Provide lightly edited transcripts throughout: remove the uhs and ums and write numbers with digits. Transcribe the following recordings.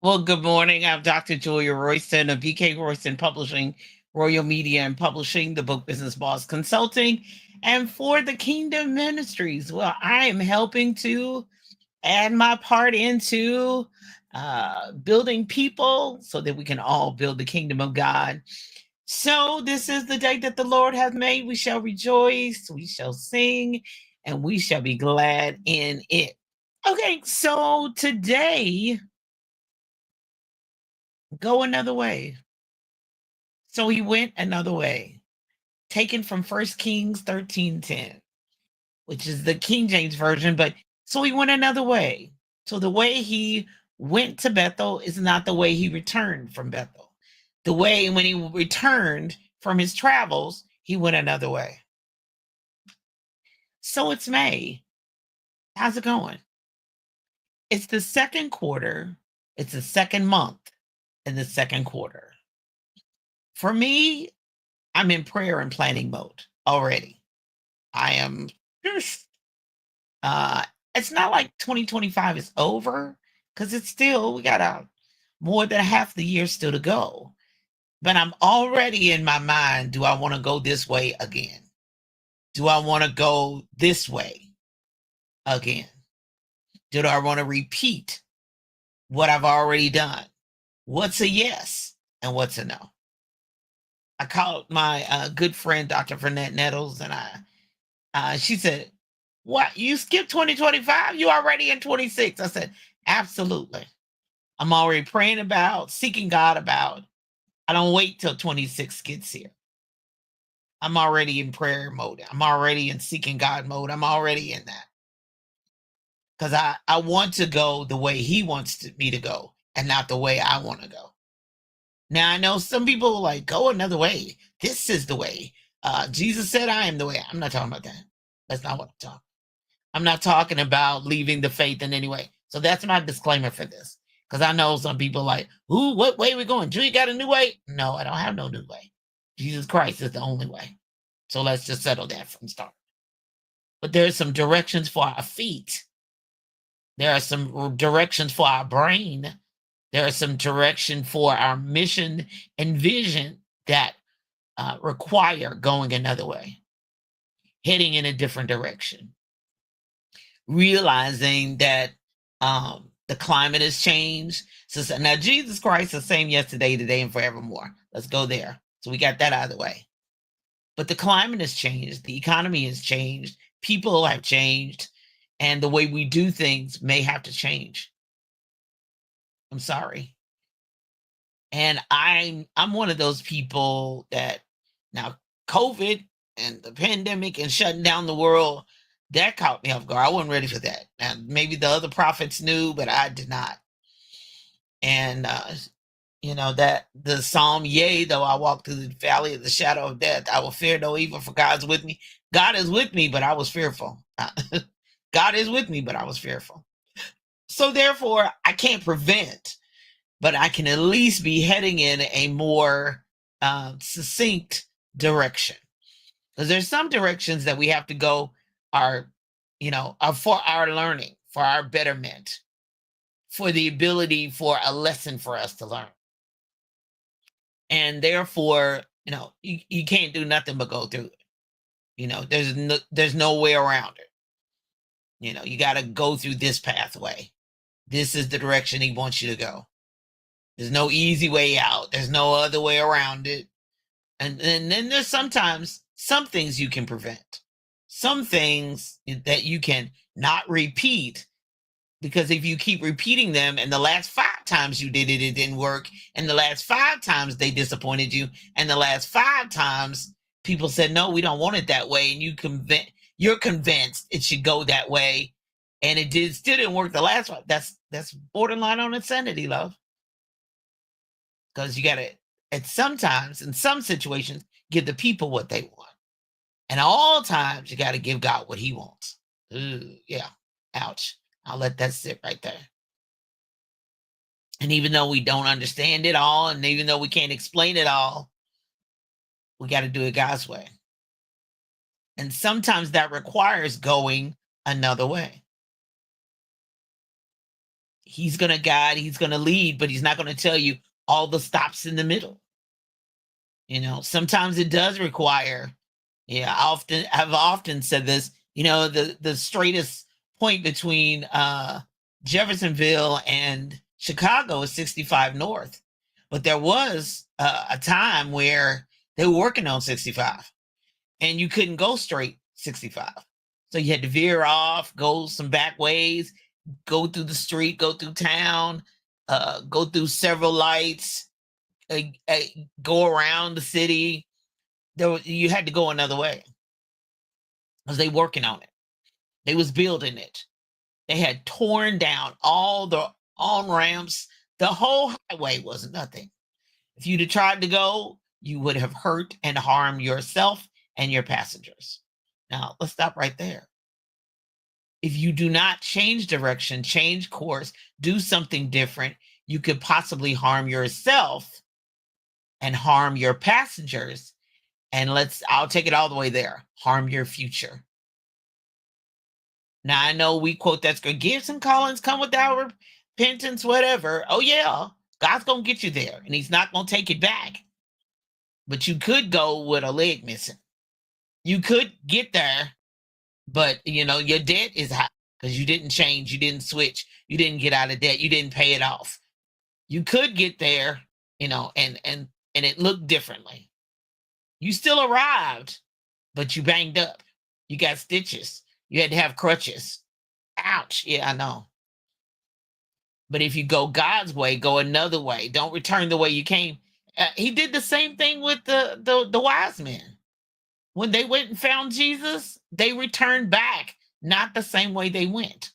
Well, good morning. I'm Dr. Julia Royston of BK Royston Publishing, Royal Media and Publishing, the Book Business Boss Consulting, and for the Kingdom Ministries. Well, I am helping to add my part into building people so that we can all build the kingdom of God. So, this is the day that the Lord hath made. We shall rejoice, we shall sing, and we shall be glad in it. Okay, so today, go another way. So he went another way, taken from First Kings 13:10, which is the King James version, but so he went another way. So the way he went to Bethel is not the way he returned from Bethel. The way when he returned from his travels, he went another way. So it's May. How's it going? It's the second quarter, it's the second month in the second quarter. For me, I'm in prayer and planning mode already. I am just uh it's not like 2025 is over because it's still we got more than half the year still to go. But I'm already in my mind, do I want to go this way again? Do I want to go this way again? Do I want to repeat what I've already done? What's a yes and what's a no? I called my good friend Dr. Fernette Nettles, and she said, "What? You skipped 2025? You already in 26?" I said, "Absolutely. I'm already praying about, seeking God about. I don't wait till 26 gets here. I'm already in prayer mode. I'm already in seeking God mode. I'm already in that because I want to go the way He wants me to go and not the way I want to go. Now, I know some people like, go another way. This is the way. Jesus said, I am the way. I'm not talking about that. That's not what I'm talking. I'm not talking about leaving the faith in any way. So that's my disclaimer for this. Because I know some people like, ooh, what way are we going? You got a new way? No, I don't have no new way. Jesus Christ is the only way. So let's just settle that from start. But there's some directions for our feet. There are some directions for our brain. There are some direction for our mission and vision that require going another way, heading in a different direction, realizing that the climate has changed. So now Jesus Christ is the same yesterday, today, and forevermore. Let's go there. So we got that out of the way. But the climate has changed. The economy has changed. People have changed. And the way we do things may have to change. I'm sorry. And I'm one of those people that now COVID and the pandemic and shutting down the world, that caught me off guard. I wasn't ready for that. And maybe the other prophets knew, but I did not. And that the Psalm, yea, though I walk through the valley of the shadow of death, I will fear no evil, for God's with me. God is with me, but I was fearful. God is with me, but I was fearful. So therefore, I can't prevent, but I can at least be heading in a more succinct direction. Because there's some directions that we have to go are for our learning, for our betterment, for the ability for a lesson for us to learn. And therefore, you can't do nothing but go through it. There's no way around it. You got to go through this pathway. This is the direction he wants you to go. There's no easy way out. There's no other way around it. And then there's sometimes some things you can prevent. Some things that you can not repeat, because if you keep repeating them and the last 5 times you did it, it didn't work. And the last 5 times they disappointed you. And the last 5 times people said, no, we don't want it that way. And you're convinced it should go that way. And still didn't work the last one. That's borderline on insanity, love. Because you got to, at sometimes, in some situations, give the people what they want. And all times, you got to give God what he wants. Ooh, yeah. Ouch. I'll let that sit right there. And even though we don't understand it all, and even though we can't explain it all, we got to do it God's way. And sometimes that requires going another way. He's going to guide, he's going to lead, but he's not going to tell you all the stops in the middle. Sometimes it does require, yeah, I've often said this, the straightest point between Jeffersonville and Chicago is 65 North. But there was a time where they were working on 65 and you couldn't go straight 65. So you had to veer off, go some back ways, go through the street, go through town, go through several lights, uh, uh, go around the city. You had to go another way because they working on it. They was building it. They had torn down all the on ramps. The whole highway was nothing. If you'd have tried to go, you would have hurt and harmed yourself and your passengers. Now, let's stop right there. If you do not change direction, change course, do something different, you could possibly harm yourself and harm your passengers. And I'll take it all the way there, harm your future. Now, I know we quote that script, gifts and callings come without repentance, whatever. Oh, yeah, God's going to get you there, and he's not going to take it back. But you could go with a leg missing. You could get there, but, your debt is high because you didn't change, you didn't switch, you didn't get out of debt, you didn't pay it off. You could get there, and it looked differently. You still arrived, but you banged up. You got stitches. You had to have crutches. Ouch. Yeah, I know. But if you go God's way, go another way. Don't return the way you came. He did the same thing with the wise men. When they went and found Jesus, they returned back, not the same way they went.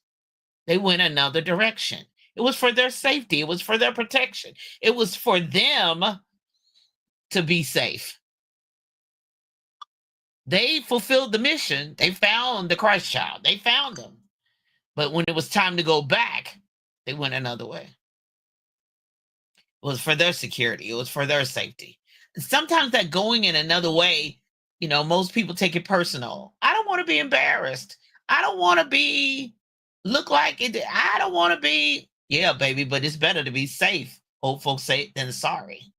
They went another direction. It was for their safety. It was for their protection. It was for them to be safe. They fulfilled the mission. They found the Christ child. They found him. But when it was time to go back, they went another way. It was for their security. It was for their safety. Sometimes that going in another way, most people take it personal. I don't want to be embarrassed. I don't want to look like it. I don't want to be, yeah, baby, but it's better to be safe, old folks say, than sorry.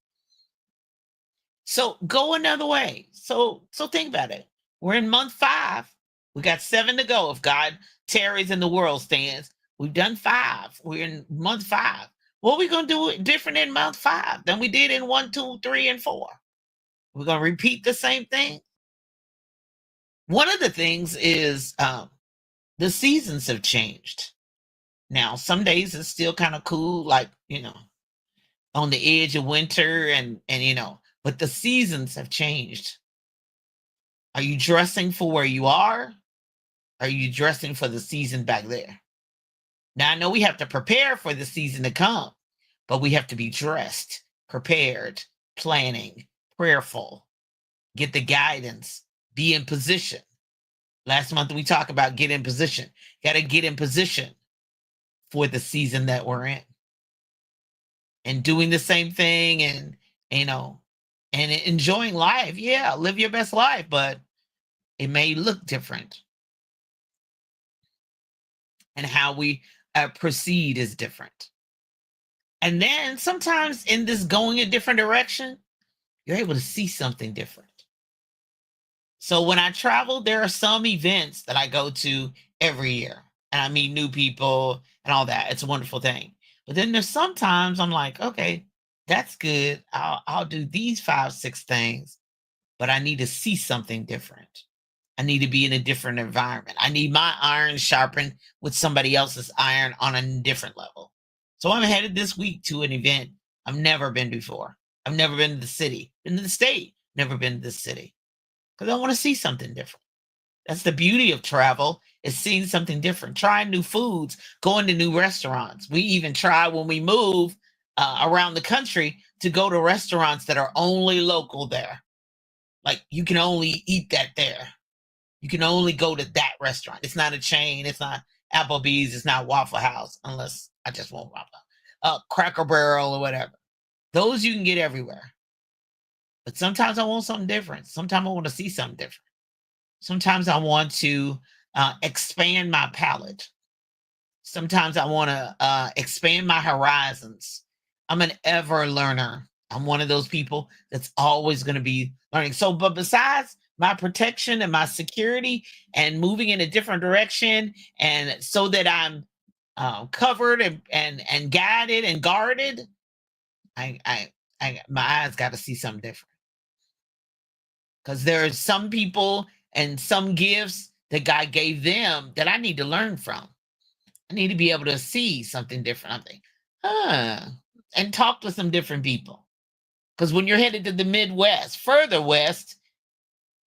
So go another way. So think about it. We're in month 5. We got 7 to go. If God tarries and the world stands, we've done 5. We're in month 5. What are we going to do different in month 5 than we did in 1, 2, 3, and 4? We're going to repeat the same thing. One of the things is the seasons have changed. Now, some days it's still kind of cool, like, on the edge of winter and but the seasons have changed. Are you dressing for where you are? Are you dressing for the season back there? Now, I know we have to prepare for the season to come, but we have to be dressed, prepared, planning, prayerful, get the guidance, be in position. Last month, we talked about get in position. Got to get in position for the season that we're in. And doing the same thing and enjoying life. Yeah, live your best life, but it may look different. And how we proceed is different. And then sometimes in this going a different direction, you're able to see something different. So when I travel, there are some events that I go to every year and I meet new people and all that. It's a wonderful thing. But then there's sometimes I'm like, okay, that's good. I'll do these 5, 6 things, but I need to see something different. I need to be in a different environment. I need my iron sharpened with somebody else's iron on a different level. So I'm headed this week to an event I've never been before. I've never been to the city, been to the state, never been to the city. Because I want to see something different. That's the beauty of travel, is seeing something different, trying new foods, going to new restaurants. We even try when we move around the country to go to restaurants that are only local there. Like you can only eat that there. You can only go to that restaurant. It's not a chain. It's not Applebee's. It's not Waffle House, unless I just want Waffle. Cracker Barrel or whatever. Those you can get everywhere. But sometimes I want something different. Sometimes I want to see something different. Sometimes I want to expand my palate. Sometimes I want to expand my horizons. I'm an ever learner. I'm one of those people that's always going to be learning. So, but besides my protection and my security and moving in a different direction, and so that I'm covered and guided and guarded, I, I, my eyes got to see something different, because there are some people and some gifts that God gave them that I need to learn from. I need to be able to see something different. I'm thinking, huh, and talk to some different people. Because when you're headed to the Midwest, further west,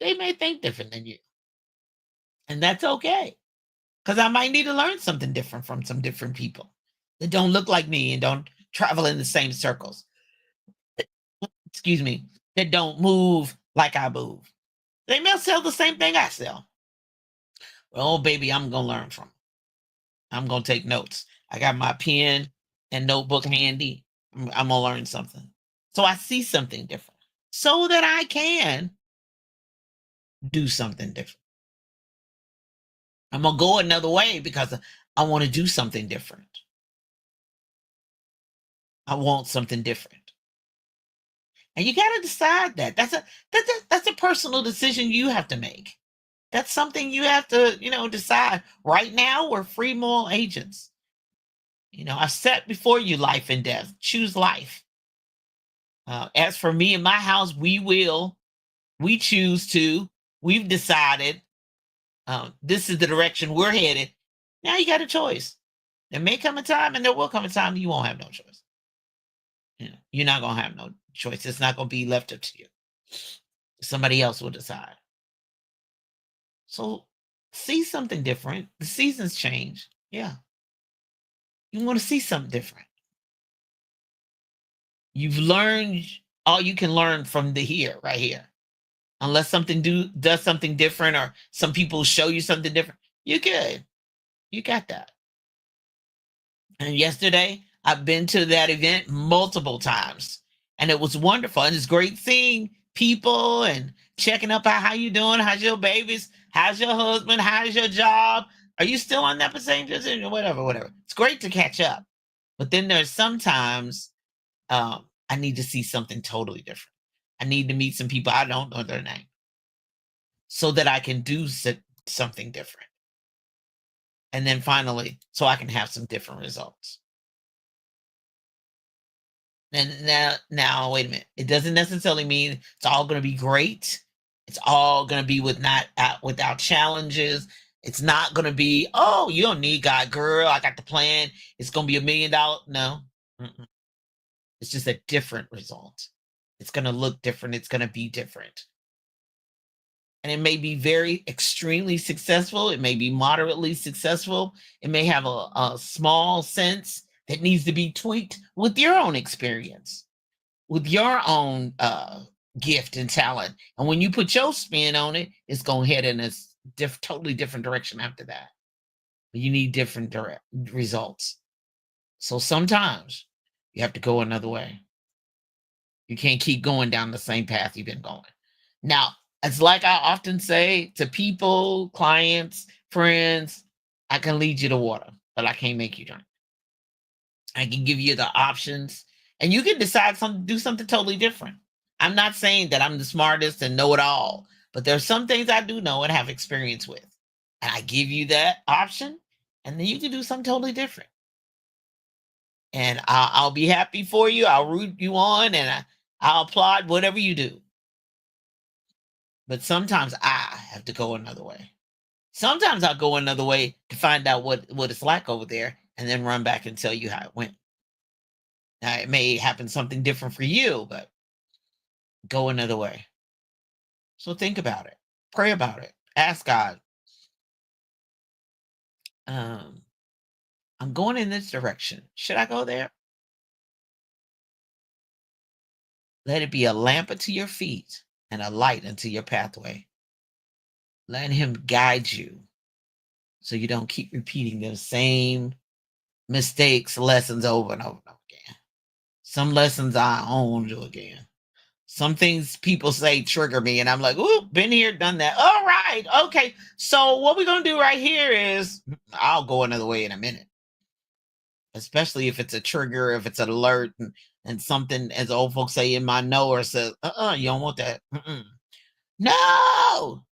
they may think different than you. And that's okay. Because I might need to learn something different from some different people that don't look like me and don't travel in the same circles. Excuse me, that don't move like I move. They may sell the same thing I sell. Well, oh, baby, I'm going to learn from 'em. I'm going to take notes. I got my pen and notebook handy. I'm going to learn something. So I see something different so that I can do something different. I'm going to go another way because I want to do something different. I want something different. And you got to decide that. That's a personal decision you have to make. That's something you have to, decide. Right now, we're free moral agents. I've set before you life and death. Choose life. As for me and my house, we choose to, we've decided this is the direction we're headed. Now you got a choice. There may come a time, and there will come a time you won't have no choice. You're not going to have no choice. It's not going to be left up to you. Somebody else will decide. So see something different. The seasons change. Yeah. You want to see something different. You've learned all you can learn from the here, right here. Unless something does something different, or some people show you something different, you're good. You got that. And yesterday, I've been to that event multiple times, and it was wonderful. And it's great seeing people and checking up on how you doing, how's your babies, how's your husband, how's your job, are you still on that same position, whatever. It's great to catch up. But then there's sometimes I need to see something totally different. I need to meet some people I don't know their name so that I can do something different. And then finally, so I can have some different results. And now, wait a minute. It doesn't necessarily mean it's all going to be great. It's all going to be without challenges. It's not going to be, oh, you don't need God, girl. I got the plan. It's going to be $1 million. No, mm-mm. It's just a different result. It's going to look different. It's going to be different. And it may be very extremely successful. It may be moderately successful. It may have a small sense that needs to be tweaked with your own experience, with your own gift and talent. And when you put your spin on it, it's going to head in a totally different direction after that. But you need different results. So sometimes you have to go another way. You can't keep going down the same path you've been going. Now, it's like I often say to people, clients, friends, I can lead you to water, but I can't make you drink. I can give you the options, and you can decide do something totally different. I'm not saying that I'm the smartest and know it all, but there's some things I do know and have experience with. And I give you that option, and then you can do something totally different. And I'll be happy for you. I'll root you on, and I'll applaud whatever you do. But sometimes I have to go another way. Sometimes I'll go another way to find out what it's like over there, and then run back and tell you how it went. Now, it may happen something different for you, but go another way. So think about it. Pray about it. Ask God. I'm going in this direction. Should I go there? Let it be a lamp unto your feet and a light unto your pathway. Let him guide you so you don't keep repeating the same mistakes, lessons over and over and over again. Some lessons I own do again. Some things people say trigger me, and I'm like, "Ooh, been here, done that." All right, okay. So what we're gonna do right here is, I'll go another way in a minute. especially if it's a trigger, if it's an alert, and something, as old folks say, in my knower says, you don't want that. Mm-mm. No.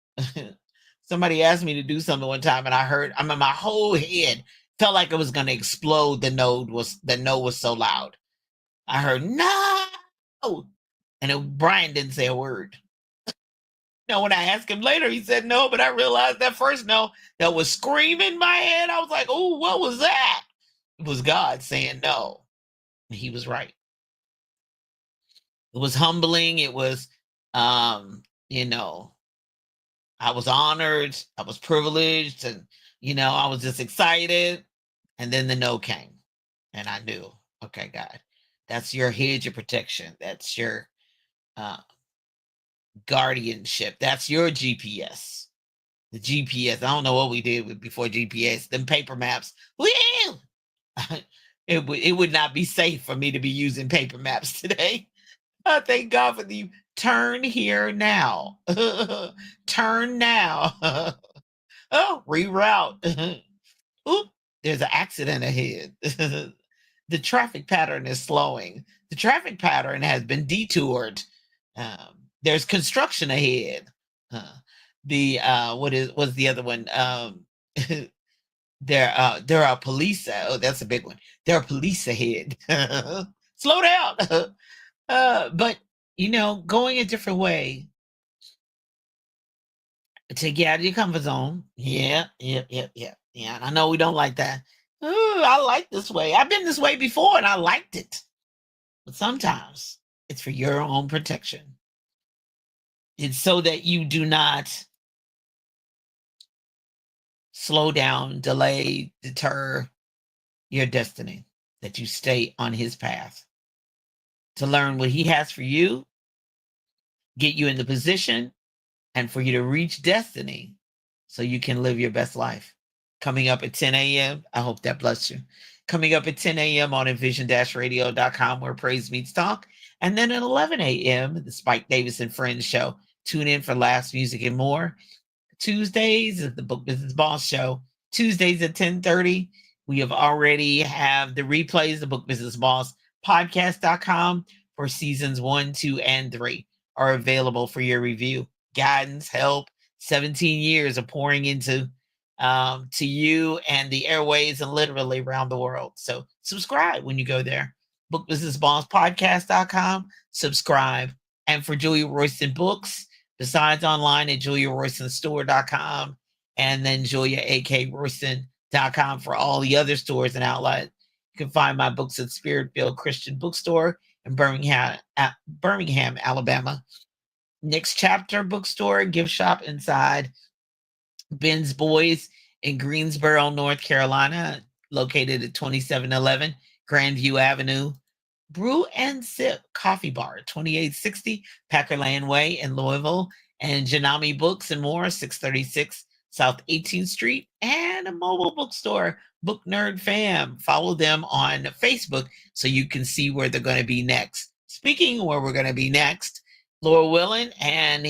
Somebody asked me to do something one time, and I mean, my whole head felt like it was going to explode. The no was so loud. I heard no, and Brian didn't say a word. Now, when I asked him later, he said no, but I realized that first no that was screaming in my head. I was like, oh, what was that? It was God saying no. And he was right. It was humbling. It was, you know, I was honored. I was privileged. And, I was just excited. And then the no came. And I knew, okay, God, that's your hedge of protection. That's your uh, guardianship. That's your GPS. The GPS. I don't know what we did before GPS. Them paper maps. Woo! It would not be safe for me to be using paper maps today. Thank God for the turn here now. Turn now. Oh, reroute. Oop, there's an accident ahead. The traffic pattern is slowing. The traffic pattern has been detoured. There's construction ahead. What's the other one? There are police. Oh, that's a big one. There are police ahead. Slow down. But going a different way to get out of your comfort zone. Yeah, yeah. And I know we don't like that. Ooh, I like this way. I've been this way before and I liked it. But sometimes it's for your own protection. It's so that you do not slow down, delay, deter your destiny, that you stay on his path to learn what he has for you, get you in the position, and for you to reach destiny so you can live your best life. Coming up at 10 a.m., I hope that bless you. Coming up at 10 a.m. on envision-radio.com, where praise meets talk. And then at 11 a.m., the Spike Davis and Friends show. Tune in for Last Music and More. Tuesdays is the Book Business Boss show. Tuesdays at 10:30. We have already have the replays, the Book Business Boss podcast.com for seasons 1, 2, and 3 are available for your review, guidance, help. 17 years of pouring into to you and the airways and literally around the world. So subscribe when you go there. Book Business Boss podcast.com. Subscribe. And for Julia Royston Books, besides online at juliaroystonstore.com and then juliaakroyston.com for all the other stores and outlets. You can find my books at Spirit-Filled Christian Bookstore in Birmingham, Alabama. Next Chapter Bookstore, gift shop inside Ben's Boys in Greensboro, North Carolina, located at 2711 Grandview Avenue. Brew and Sip Coffee Bar, 2860 Packer Lane Way in Louisville, and Janami Books and More, 636 South 18th Street, and a mobile bookstore, Book Nerd Fam. Follow them on Facebook so you can see where they're going to be next. Speaking where we're going to be next, Lord willing, and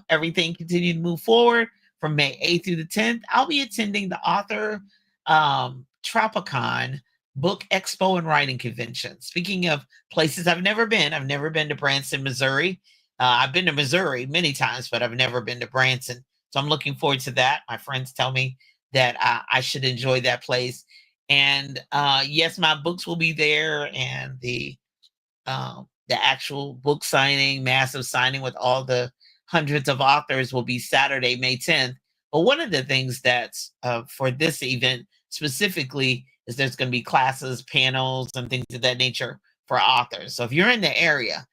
everything continue to move forward from May 8th through the 10th, I'll be attending the Author Tropicon Book Expo and Writing Convention. Speaking of places I've never been to Branson, Missouri. I've been to Missouri many times, but I've never been to Branson. So I'm looking forward to that. My friends tell me that I should enjoy that place. And yes, my books will be there, and the actual book signing, massive signing with all the hundreds of authors will be Saturday, May 10th. But one of the things that's for this event specifically is there's going to be classes, panels, and things of that nature for authors. So if you're in the area,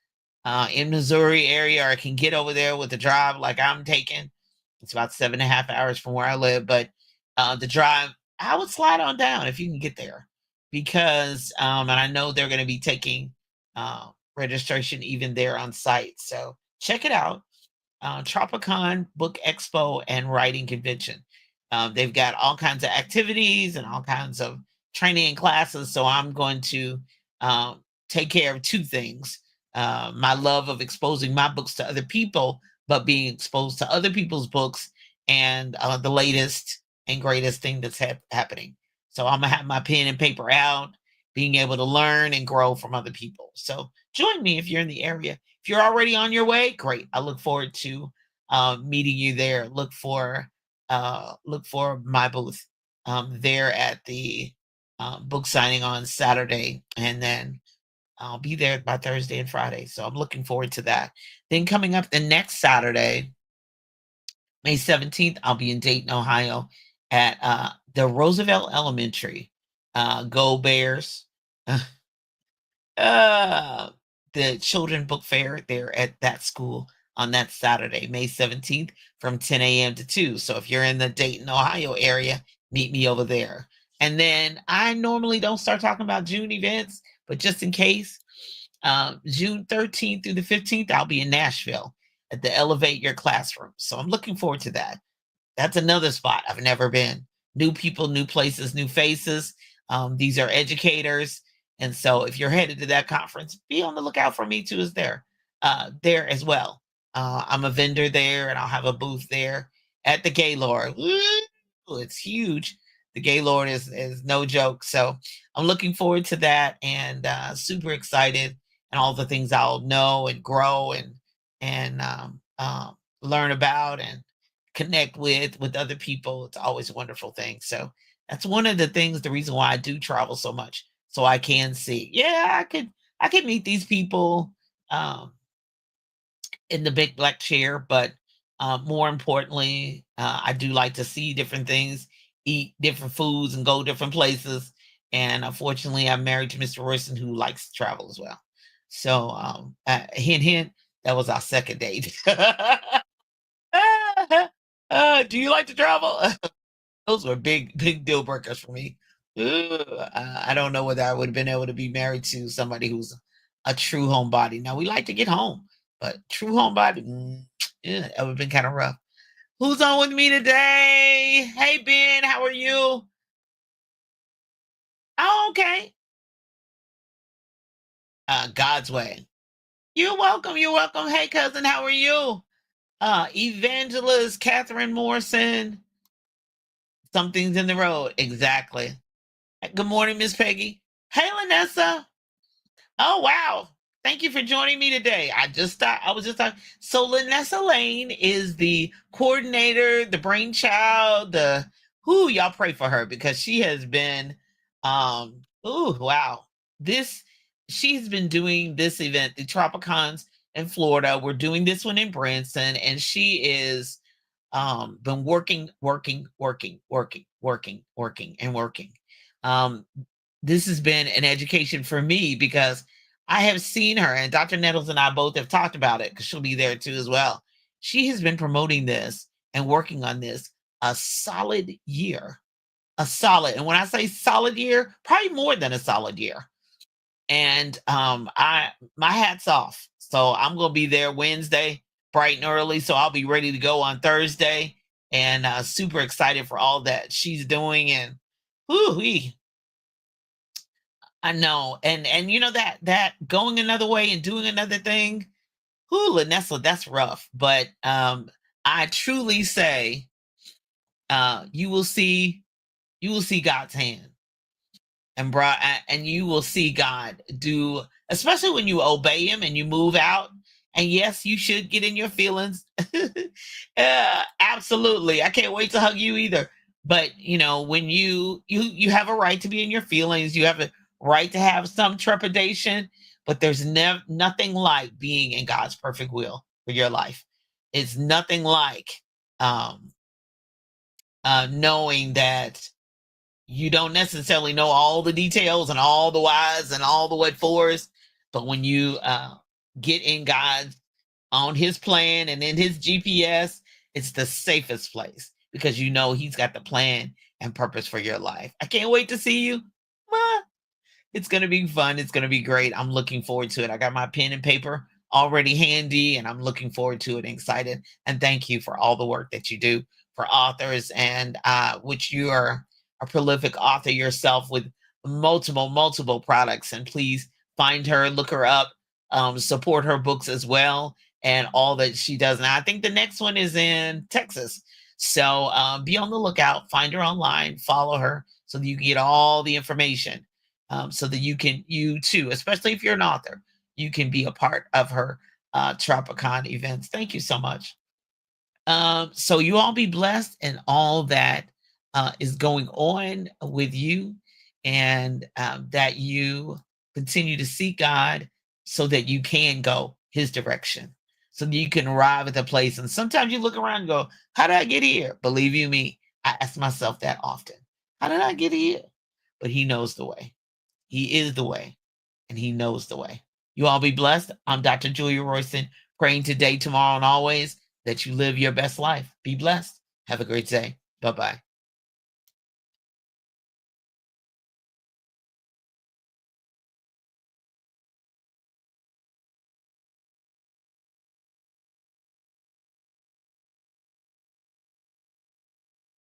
in Missouri area, or can get over there with the drive like I'm taking, it's about 7.5 hours from where I live. But the drive, I would slide on down if you can get there, because and I know they're going to be taking registration even there on site. So check it out. Tropicon Book Expo and Writing Convention. They've got all kinds of activities and all kinds of training and classes. So I'm going to take care of two things. My love of exposing my books to other people, but being exposed to other people's books, and the latest and greatest thing that's happening. So I'm going to have my pen and paper out, being able to learn and grow from other people. So join me if you're in the area. If you're already on your way, great. I look forward to meeting you there. Look for my booth there at the book signing on Saturday, and then I'll be there by Thursday and Friday. So I'm looking forward to that. Then coming up the next Saturday, May 17th, I'll be in Dayton, Ohio at the Roosevelt Elementary. Go Bears. Uh, the children book fair there at that school on that Saturday, May 17th from 10 a.m. to 2. So if you're in the Dayton, Ohio area, meet me over there. And then I normally don't start talking about June events, but just in case, June 13th through the 15th, I'll be in Nashville at the Elevate Your Classroom. So I'm looking forward to that. That's another spot I've never been. New people, new places, new faces. These are educators. And so if you're headed to that conference, be on the lookout for me too, is there as well. I'm a vendor there and I'll have a booth there at the Gaylord. Woo! It's huge. The Gaylord is no joke. So I'm looking forward to that and super excited and all the things I'll know and grow and learn about and connect with other people. It's always a wonderful thing. So that's one of the things, the reason why I do travel so much, so I can see. Yeah, I could meet these people um, in the big black chair, but more importantly, I do like to see different things, eat different foods, and go different places. And unfortunately, I'm married to Mr. Royston, who likes to travel as well. So, hint, hint, that was our second date. Do you like to travel? Those were big deal breakers for me. I don't know whether I would have been able to be married to somebody who's a true homebody. Now we like to get home, but true homebody, yeah, that would have been kind of rough. Who's on with me today? Hey Ben, how are you? Oh, okay. God's way. You're welcome. You're welcome. Hey cousin, how are you? Evangelist Catherine Morrison. Something's in the road. Exactly. Good morning, Miss Peggy. Hey, Lanessa. Oh, wow. Thank you for joining me today. I was just talking. So Lanessa Lane is the coordinator, the brainchild, who y'all pray for her because she has been, wow. This, she's been doing this event, the Tropicons in Florida. We're doing this one in Branson, and she is been working and working. um this has been an education for me because I have seen her, and Dr. Nettles and I both have talked about it because she'll be there too as well. She has been promoting this and working on this a solid year, a solid, and when I say solid year, probably more than a solid year. And I my hat's off. So I'm gonna be there Wednesday, bright and early. So I'll be ready to go on Thursday, and super excited for all that she's doing. And whoo, I know, and you know that going another way and doing another thing. Whoo, Lanessa, that's rough. But I truly say, you will see God's hand and you will see God do, especially when you obey him and you move out. And yes, you should get in your feelings. Absolutely. I can't wait to hug you either. But when you have a right to be in your feelings, you have a right to have some trepidation, but there's nothing like being in God's perfect will for your life. It's nothing like um knowing that you don't necessarily know all the details and all the whys and all the what fors, but when you get in God, on his plan and in his GPS, it's the safest place because you know he's got the plan and purpose for your life. I can't wait to see you. Mwah. It's going to be fun. It's going to be great. I'm looking forward to it. I got my pen and paper already handy, and I'm looking forward to it and excited. And thank you for all the work that you do for authors, and which you are a prolific author yourself with multiple products. And please find her, look her up, support her books as well, and all that she does. And I think the next one is in Texas. So be on the lookout, find her online, follow her so that you can get all the information. so that you too, especially if you're an author, you can be a part of her Tropicon events. Thank you so much. So you all be blessed in all that is going on with you, and that you continue to seek God so that you can go His direction, so that you can arrive at the place. And sometimes you look around and go, "How did I get here?" Believe you me, I ask myself that often. How did I get here? But He knows the way. He is the way, and He knows the way. You all be blessed. I'm Dr. Julia Royston, praying today, tomorrow, and always that you live your best life. Be blessed. Have a great day. Bye bye.